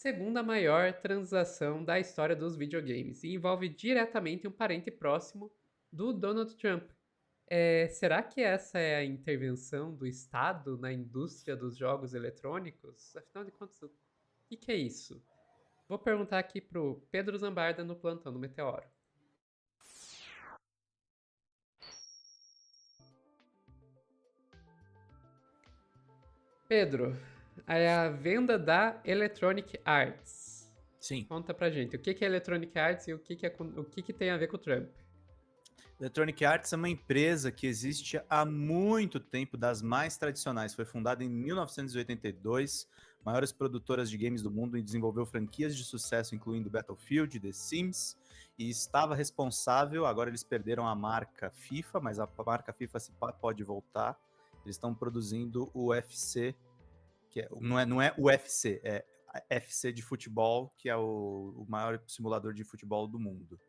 segunda maior transação da história dos videogames e envolve diretamente um parente próximo do Donald Trump. Será que essa é a intervenção do Estado na indústria dos jogos eletrônicos? Afinal de contas, o que é isso? Vou perguntar aqui pro Pedro Zambarda no plantão do Meteoro. Pedro, a venda da Electronic Arts. Sim. Conta pra gente, o que é Electronic Arts e o que tem a ver com o Trump? Electronic Arts é uma empresa que existe há muito tempo, das mais tradicionais. Foi fundada em 1982, maiores produtoras de games do mundo, e desenvolveu franquias de sucesso, incluindo Battlefield, The Sims, e estava responsável. Agora eles perderam a marca FIFA, mas a marca FIFA pode voltar. Eles estão produzindo o UFC, que não é o UFC, é FC de futebol, que é o maior simulador de futebol do mundo.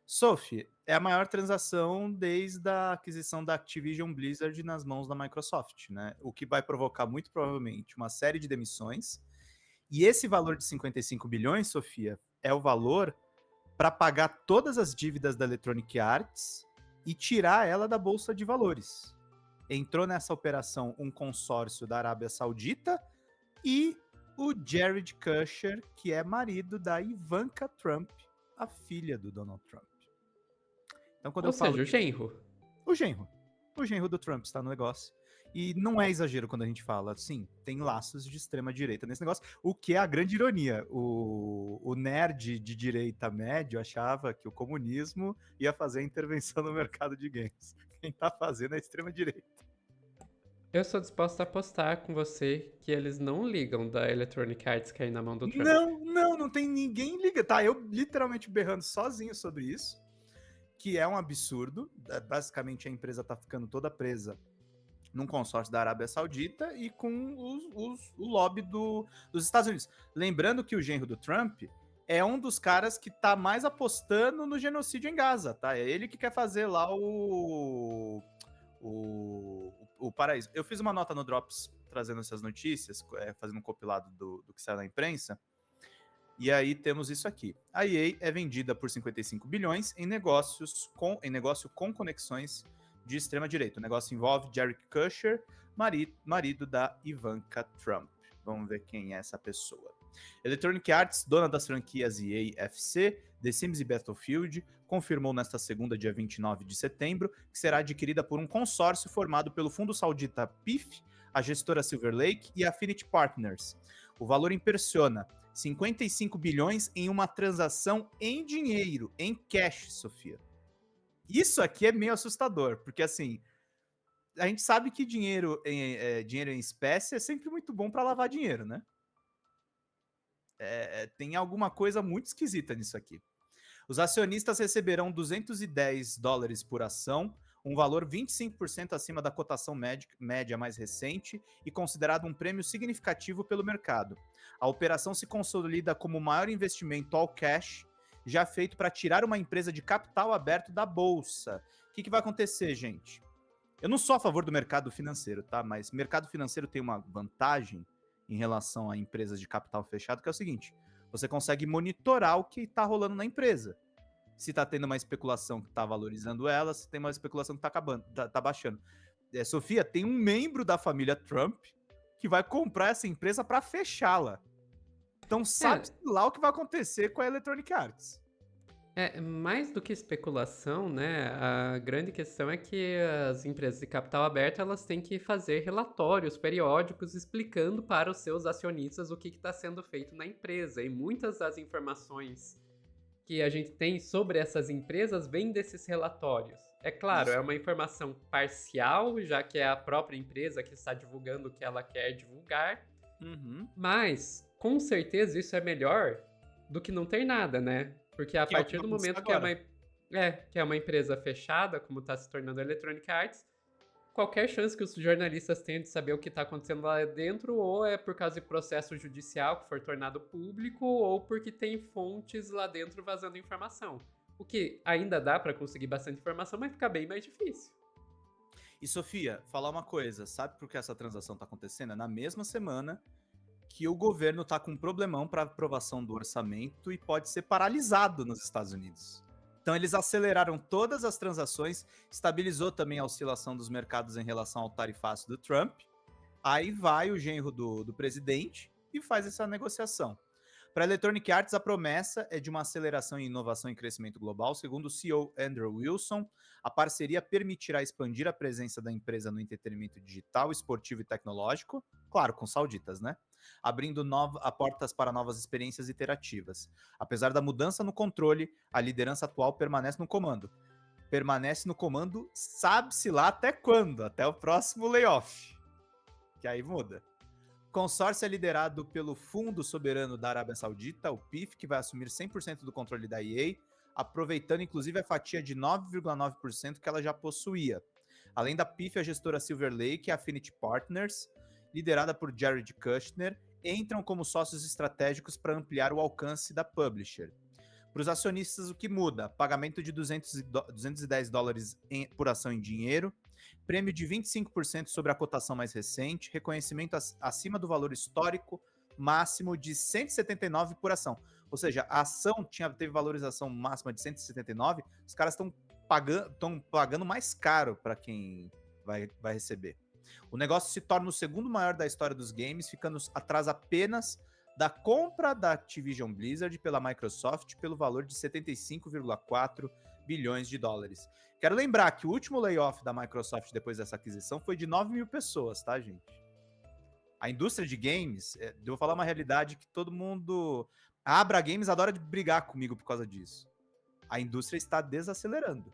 Sophie, é a maior transação desde a aquisição da Activision Blizzard nas mãos da Microsoft, né? O que vai provocar muito provavelmente uma série de demissões. E esse valor de 55 bilhões, Sofia, é o valor para pagar todas as dívidas da Electronic Arts e tirar ela da bolsa de valores. Entrou nessa operação um consórcio da Arábia Saudita e o Jared Kushner, que é marido da Ivanka Trump, a filha do Donald Trump. Então, quando Ou eu falo seja, o genro. O genro do Trump está no negócio. E não é exagero quando a gente fala, sim, tem laços de extrema direita nesse negócio, o que é a grande ironia. O nerd de direita médio achava que o comunismo ia fazer a intervenção no mercado de games. Quem tá fazendo é a extrema direita. Eu sou disposto a apostar com você que eles não ligam da Electronic Arts cair na mão do Trump. Não tem ninguém liga. Tá, eu literalmente berrando sozinho sobre isso, que é um absurdo. Basicamente a empresa tá ficando toda presa num consórcio da Arábia Saudita e com o lobby dos Estados Unidos. Lembrando que o genro do Trump é um dos caras que tá mais apostando no genocídio em Gaza, tá? É ele que quer fazer lá o paraíso. Eu fiz uma nota no Drops trazendo essas notícias, fazendo um compilado do que sai na imprensa, e aí temos isso aqui. A EA é vendida por 55 bilhões em negócio com conexões de extrema-direita. O negócio envolve Jared Kushner, marido da Ivanka Trump. Vamos ver quem é essa pessoa. Electronic Arts, dona das franquias EA FC, The Sims e Battlefield, confirmou nesta segunda, dia 29 de setembro, que será adquirida por um consórcio formado pelo fundo saudita PIF, a gestora Silver Lake e a Affinity Partners. O valor impressiona: 55 bilhões em uma transação em dinheiro, em cash, Sofia. Isso aqui é meio assustador, porque assim, a gente sabe que dinheiro em espécie é sempre muito bom para lavar dinheiro, né? Tem alguma coisa muito esquisita nisso aqui. Os acionistas receberão $210 por ação, um valor 25% acima da cotação média mais recente e considerado um prêmio significativo pelo mercado. A operação se consolida como o maior investimento all cash já feito para tirar uma empresa de capital aberto da bolsa. O que vai acontecer, gente? Eu não sou a favor do mercado financeiro, tá? Mas mercado financeiro tem uma vantagem em relação a empresas de capital fechado, que é o seguinte: você consegue monitorar o que está rolando na empresa. Se está tendo uma especulação que está valorizando ela, se tem uma especulação que está baixando. Sofia, tem um membro da família Trump que vai comprar essa empresa para fechá-la. Então sabe-se lá o que vai acontecer com a Electronic Arts. Mais do que especulação, né? A grande questão é que as empresas de capital aberto elas têm que fazer relatórios periódicos explicando para os seus acionistas o que está sendo feito na empresa. E muitas das informações que a gente tem sobre essas empresas vêm desses relatórios. É claro, Isso. é uma informação parcial, já que é a própria empresa que está divulgando o que ela quer divulgar. Mas, com certeza, isso é melhor do que não ter nada, né? Porque a partir do momento que é uma empresa fechada, como está se tornando a Electronic Arts, qualquer chance que os jornalistas tenham de saber o que está acontecendo lá dentro, ou é por causa de processo judicial que for tornado público, ou porque tem fontes lá dentro vazando informação. O que ainda dá para conseguir bastante informação, mas fica bem mais difícil. E Sofia, falar uma coisa, sabe por que essa transação está acontecendo? É na mesma semana que o governo está com um problemão para aprovação do orçamento e pode ser paralisado nos Estados Unidos. Então eles aceleraram todas as transações, estabilizou também a oscilação dos mercados em relação ao tarifaço do Trump. Aí vai o genro do presidente e faz essa negociação. Para a Electronic Arts, a promessa é de uma aceleração em inovação e crescimento global. Segundo o CEO Andrew Wilson, a parceria permitirá expandir a presença da empresa no entretenimento digital, esportivo e tecnológico, claro, com sauditas, né? Abrindo portas para novas experiências interativas. Apesar da mudança no controle, a liderança atual permanece no comando. Permanece no comando, sabe-se lá até quando? Até o próximo layoff. Que aí muda. O consórcio é liderado pelo Fundo Soberano da Arábia Saudita, o PIF, que vai assumir 100% do controle da EA, aproveitando inclusive a fatia de 9,9% que ela já possuía. Além da PIF, a gestora Silver Lake e a Affinity Partners, liderada por Jared Kushner, entram como sócios estratégicos para ampliar o alcance da publisher. Para os acionistas, o que muda? Pagamento de $210 por ação em dinheiro, prêmio de 25% sobre a cotação mais recente, reconhecimento acima do valor histórico máximo de 179 por ação. Ou seja, a ação teve valorização máxima de 179, os caras estão pagando mais caro para quem vai receber. O negócio se torna o segundo maior da história dos games, ficando atrás apenas da compra da Activision Blizzard pela Microsoft pelo valor de 75,4 bilhões de dólares. Quero lembrar que o último layoff da Microsoft depois dessa aquisição foi de 9 mil pessoas, tá, gente? A indústria de games, vou falar uma realidade que todo mundo... A Abra Games adora brigar comigo por causa disso. A indústria está desacelerando.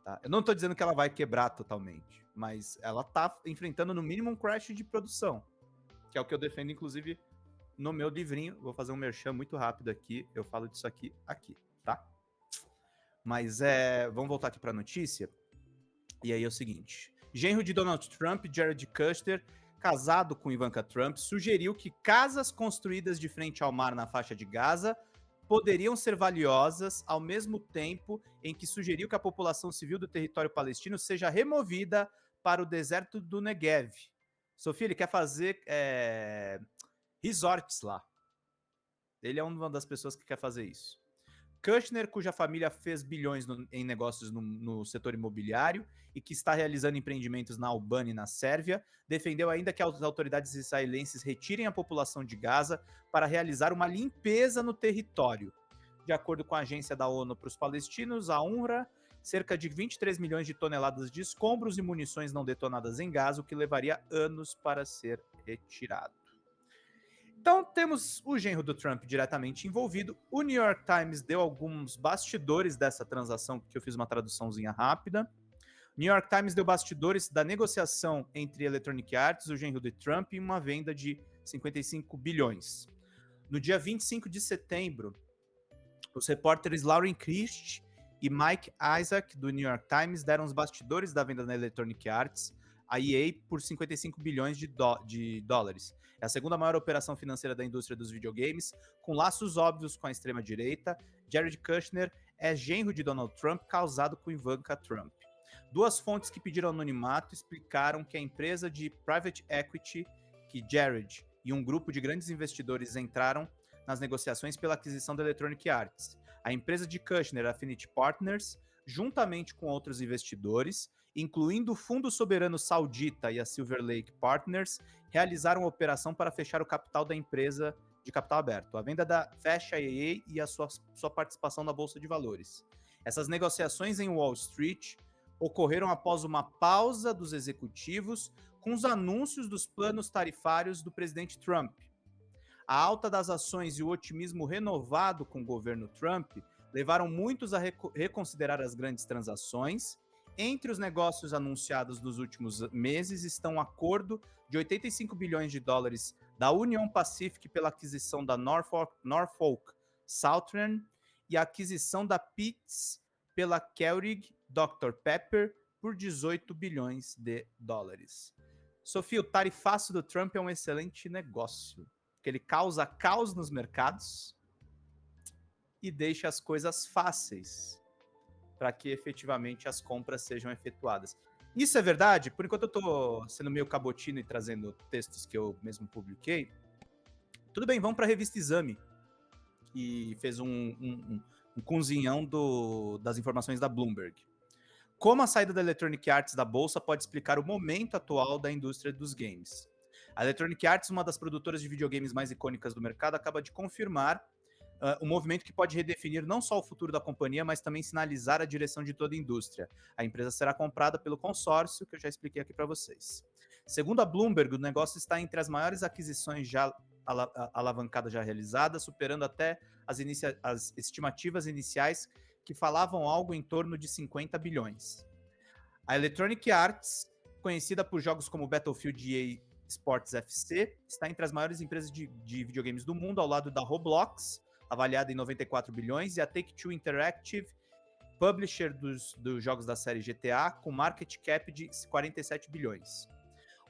Tá? Eu não estou dizendo que ela vai quebrar totalmente, mas ela está enfrentando no mínimo um crash de produção, que é o que eu defendo, inclusive, no meu livrinho. Vou fazer um merchan muito rápido aqui, eu falo disso aqui, tá? Mas vamos voltar aqui para a notícia. E aí é o seguinte. Genro de Donald Trump, Jared Kushner, casado com Ivanka Trump, sugeriu que casas construídas de frente ao mar na faixa de Gaza poderiam ser valiosas, ao mesmo tempo em que sugeriu que a população civil do território palestino seja removida para o deserto do Negev. Sofia, ele quer fazer resorts lá. Ele é uma das pessoas que quer fazer isso. Kushner, cuja família fez bilhões em negócios no setor imobiliário e que está realizando empreendimentos na Albânia e na Sérvia, defendeu ainda que as autoridades israelenses retirem a população de Gaza para realizar uma limpeza no território. De acordo com a agência da ONU para os palestinos, a UNRWA, cerca de 23 milhões de toneladas de escombros e munições não detonadas em Gaza, o que levaria anos para ser retirado. Então, temos o genro do Trump diretamente envolvido. O New York Times deu alguns bastidores dessa transação, que eu fiz uma traduçãozinha rápida. O New York Times deu bastidores da negociação entre Electronic Arts, o genro de Trump, e uma venda de 55 bilhões. No dia 25 de setembro, os repórteres Lauren Christ e Mike Isaac, do New York Times, deram os bastidores da venda da Electronic Arts, a EA, por 55 bilhões de dólares. É a segunda maior operação financeira da indústria dos videogames, com laços óbvios com a extrema-direita. Jared Kushner é genro de Donald Trump, casado com Ivanka Trump. Duas fontes que pediram anonimato explicaram que a empresa de private equity, que Jared e um grupo de grandes investidores entraram nas negociações pela aquisição da Electronic Arts. A empresa de Kushner, Affinity Partners, juntamente com outros investidores, incluindo o Fundo Soberano Saudita e a Silver Lake Partners, realizaram uma operação para fechar o capital da empresa de capital aberto. A venda fecha a EA e a sua participação na Bolsa de Valores. Essas negociações em Wall Street ocorreram após uma pausa dos executivos com os anúncios dos planos tarifários do presidente Trump. A alta das ações e o otimismo renovado com o governo Trump levaram muitos a reconsiderar as grandes transações. Entre os negócios anunciados nos últimos meses estão um acordo de 85 bilhões de dólares da Union Pacific pela aquisição da Norfolk Southern e a aquisição da Peet's pela Keurig Dr. Pepper por 18 bilhões de dólares. Sofia, o tarifaço do Trump é um excelente negócio, porque ele causa caos nos mercados e deixa as coisas fáceis para que efetivamente as compras sejam efetuadas. Isso é verdade? Por enquanto eu tô sendo meio cabotino e trazendo textos que eu mesmo publiquei. Tudo bem, vamos para a revista Exame, que fez um cozinhão das informações da Bloomberg. Como a saída da Electronic Arts da bolsa pode explicar o momento atual da indústria dos games? A Electronic Arts, uma das produtoras de videogames mais icônicas do mercado, acaba de confirmar um movimento que pode redefinir não só o futuro da companhia, mas também sinalizar a direção de toda a indústria. A empresa será comprada pelo consórcio, que eu já expliquei aqui para vocês. Segundo a Bloomberg, o negócio está entre as maiores aquisições já alavancadas já realizadas, superando até as estimativas iniciais que falavam algo em torno de 50 bilhões. A Electronic Arts, conhecida por jogos como Battlefield e EA Sports FC, está entre as maiores empresas de videogames do mundo, ao lado da Roblox, avaliada em 94 bilhões, e a Take-Two Interactive, publisher dos jogos da série GTA, com market cap de 47 bilhões.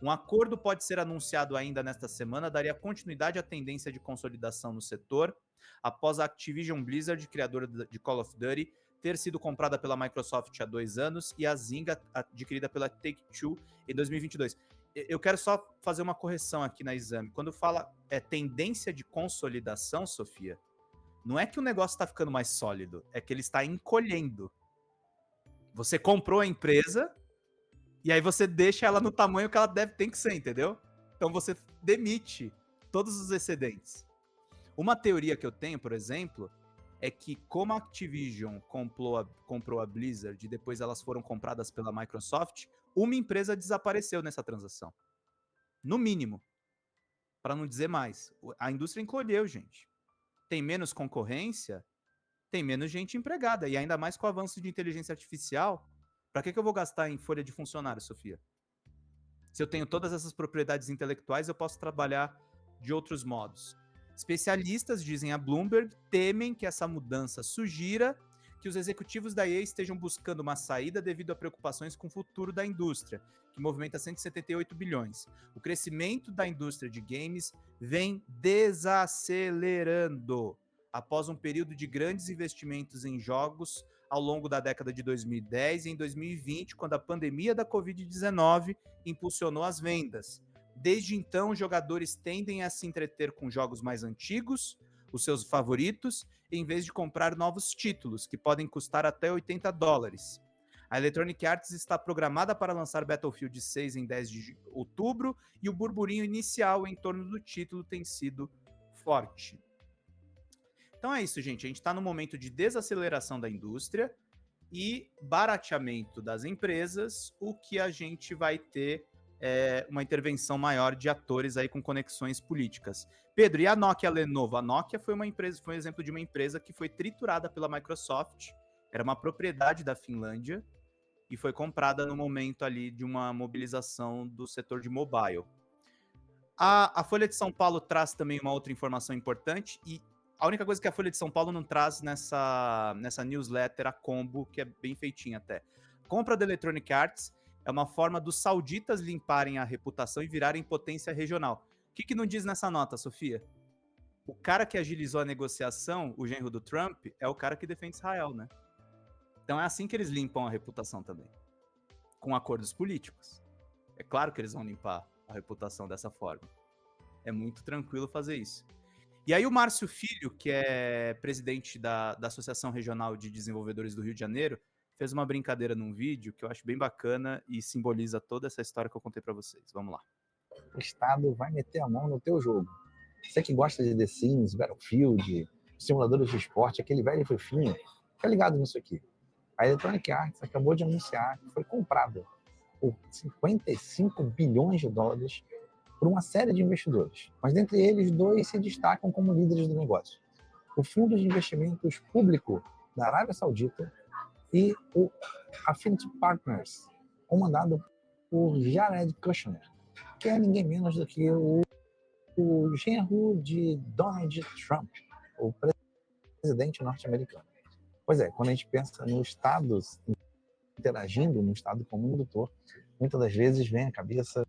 Um acordo pode ser anunciado ainda nesta semana, daria continuidade à tendência de consolidação no setor, após a Activision Blizzard, criadora de Call of Duty, ter sido comprada pela Microsoft há 2 anos e a Zynga adquirida pela Take-Two em 2022. Eu quero só fazer uma correção aqui na Exame. Quando fala tendência de consolidação, Sofia, não é que o negócio está ficando mais sólido, é que ele está encolhendo. Você comprou a empresa e aí você deixa ela no tamanho que ela tem que ser, entendeu? Então você demite todos os excedentes. Uma teoria que eu tenho, por exemplo, é que como a Activision comprou a Blizzard e depois elas foram compradas pela Microsoft, uma empresa desapareceu nessa transação. No mínimo. Para não dizer mais. A indústria encolheu, gente. Tem menos concorrência, tem menos gente empregada. E ainda mais com o avanço de inteligência artificial. Para que eu vou gastar em folha de funcionário, Sofia? Se eu tenho todas essas propriedades intelectuais, eu posso trabalhar de outros modos. Especialistas, dizem a Bloomberg, temem que essa mudança sugira que os executivos da EA estejam buscando uma saída devido a preocupações com o futuro da indústria, que movimenta 178 bilhões. O crescimento da indústria de games vem desacelerando após um período de grandes investimentos em jogos ao longo da década de 2010 e em 2020, quando a pandemia da Covid-19 impulsionou as vendas. Desde então, os jogadores tendem a se entreter com jogos mais antigos, os seus favoritos, em vez de comprar novos títulos, que podem custar até $80. A Electronic Arts está programada para lançar Battlefield 6 em 10 de outubro, e o burburinho inicial em torno do título tem sido forte. Então é isso, gente. A gente está no momento de desaceleração da indústria e barateamento das empresas, o que a gente vai ter uma intervenção maior de atores aí com conexões políticas. Pedro, e a Nokia Lenovo? A Nokia foi um exemplo de uma empresa que foi triturada pela Microsoft, era uma propriedade da Finlândia e foi comprada no momento ali de uma mobilização do setor de mobile. A Folha de São Paulo traz também uma outra informação importante, e a única coisa que a Folha de São Paulo não traz nessa newsletter, a combo, que é bem feitinha até. Compra da Electronic Arts é uma forma dos sauditas limparem a reputação e virarem potência regional. O que não diz nessa nota, Sofia? O cara que agilizou a negociação, o genro do Trump, é o cara que defende Israel, né? Então é assim que eles limpam a reputação também. Com acordos políticos. É claro que eles vão limpar a reputação dessa forma. É muito tranquilo fazer isso. E aí o Márcio Filho, que é presidente da Associação Regional de Desenvolvedores do Rio de Janeiro, fez uma brincadeira num vídeo que eu acho bem bacana e simboliza toda essa história que eu contei para vocês. Vamos lá. O Estado vai meter a mão no teu jogo. Você que gosta de The Sims, Battlefield, simuladores de esporte, aquele velho fofinho, fica ligado nisso aqui. A Electronic Arts acabou de anunciar que foi comprada por 55 bilhões de dólares por uma série de investidores. Mas dentre eles, 2 se destacam como líderes do negócio. O Fundo de Investimentos Público da Arábia Saudita e o Affinity Partners, comandado por Jared Kushner, que é ninguém menos do que o genro de Donald Trump, o presidente norte-americano. Pois é, quando a gente pensa nos estados interagindo, no estado como indutor, muitas das vezes vem à cabeça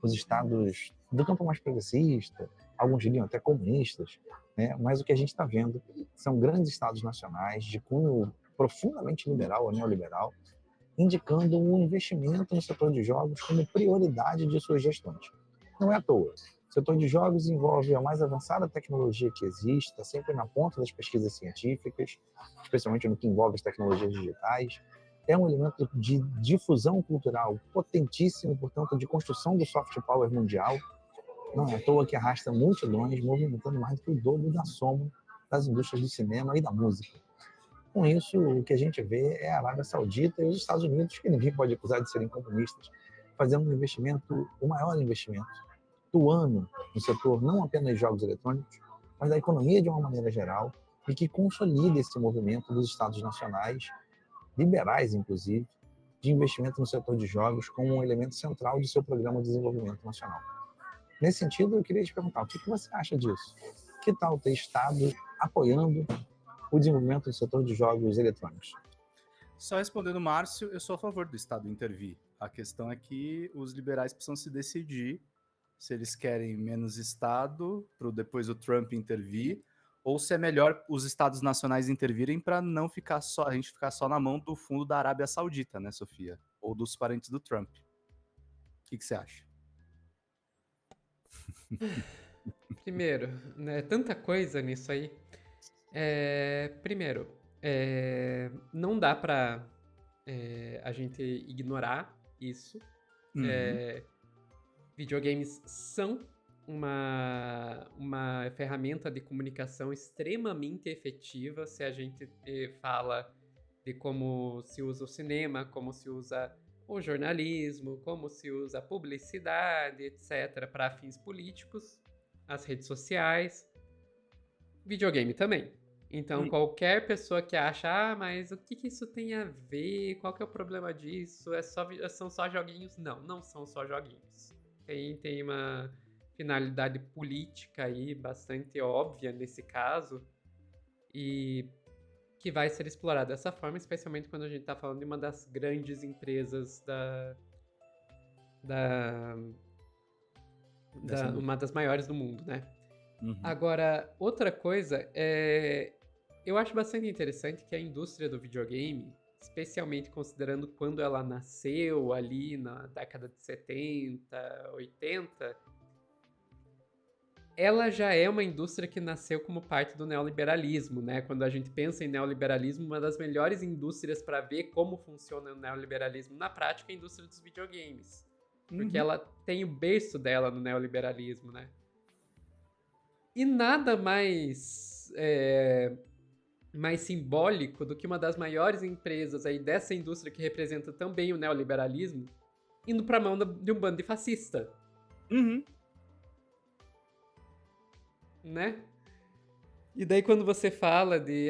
os estados do campo mais progressista, alguns diriam até comunistas, né? Mas o que a gente está vendo são grandes estados nacionais de cunho profundamente liberal ou neoliberal, indicando um investimento no setor de jogos como prioridade de suas gestões. Não é à toa. O setor de jogos envolve a mais avançada tecnologia que existe, está sempre na ponta das pesquisas científicas, especialmente no que envolve as tecnologias digitais. É um elemento de difusão cultural potentíssimo, portanto, de construção do soft power mundial. Não é à toa que arrasta multidões, movimentando mais do que o dobro da soma das indústrias do cinema e da música. Com isso, o que a gente vê é a Arábia Saudita e os Estados Unidos, que ninguém pode acusar de serem comunistas, fazendo um investimento, o maior investimento do ano no setor não apenas de jogos eletrônicos, mas da economia de uma maneira geral, e que consolida esse movimento dos Estados nacionais, liberais inclusive, de investimento no setor de jogos como um elemento central de seu programa de desenvolvimento nacional. Nesse sentido, eu queria te perguntar, o que você acha disso? Que tal ter Estado apoiando o desenvolvimento do setor de jogos eletrônicos? Só respondendo, Márcio, eu sou a favor do Estado intervir. A questão é que os liberais precisam se decidir se eles querem menos Estado, para depois o Trump intervir, ou se é melhor os Estados nacionais intervirem para não ficar só, a gente ficar só na mão do fundo da Arábia Saudita, né, Sofia? Ou dos parentes do Trump. O que você acha? Primeiro, né, tanta coisa nisso aí. Primeiro, não dá pra a gente ignorar isso. Videogames são uma ferramenta de comunicação extremamente efetiva se a gente fala de como se usa o cinema, como se usa o jornalismo, como se usa a publicidade, etc., para fins políticos, as redes sociais, videogame também. Então, qualquer pessoa que acha, mas o que isso tem a ver? Qual que é o problema disso? São só joguinhos? Não, não são só joguinhos. Tem uma finalidade política aí bastante óbvia nesse caso e que vai ser explorada dessa forma, especialmente quando a gente está falando de uma das grandes empresas uma das maiores do mundo, né? Agora, outra coisa eu acho bastante interessante que a indústria do videogame, especialmente considerando quando ela nasceu ali na década de 70, 80, ela já é uma indústria que nasceu como parte do neoliberalismo, né? Quando a gente pensa em neoliberalismo, uma das melhores indústrias para ver como funciona o neoliberalismo na prática é a indústria dos videogames. Porque ela tem o berço dela no neoliberalismo, né? E nada mais simbólico do que uma das maiores empresas aí dessa indústria que representa também o neoliberalismo indo pra mão de um bando de fascista. Né? E daí quando você fala de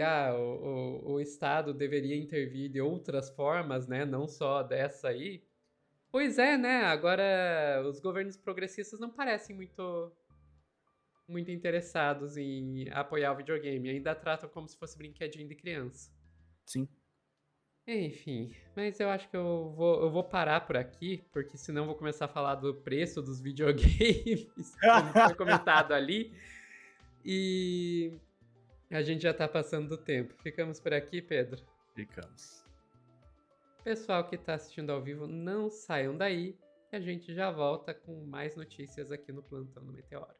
o Estado deveria intervir de outras formas, né? Não só dessa aí. Pois é, né? Agora os governos progressistas não parecem muito interessados em apoiar o videogame. Ainda tratam como se fosse brinquedinho de criança. Sim. Enfim, mas eu acho que eu vou parar por aqui, porque senão eu vou começar a falar do preço dos videogames, como foi comentado ali. E a gente já tá passando do tempo. Ficamos por aqui, Pedro? Ficamos. Pessoal que tá assistindo ao vivo, não saiam daí, que a gente já volta com mais notícias aqui no Plantão do Meteoro.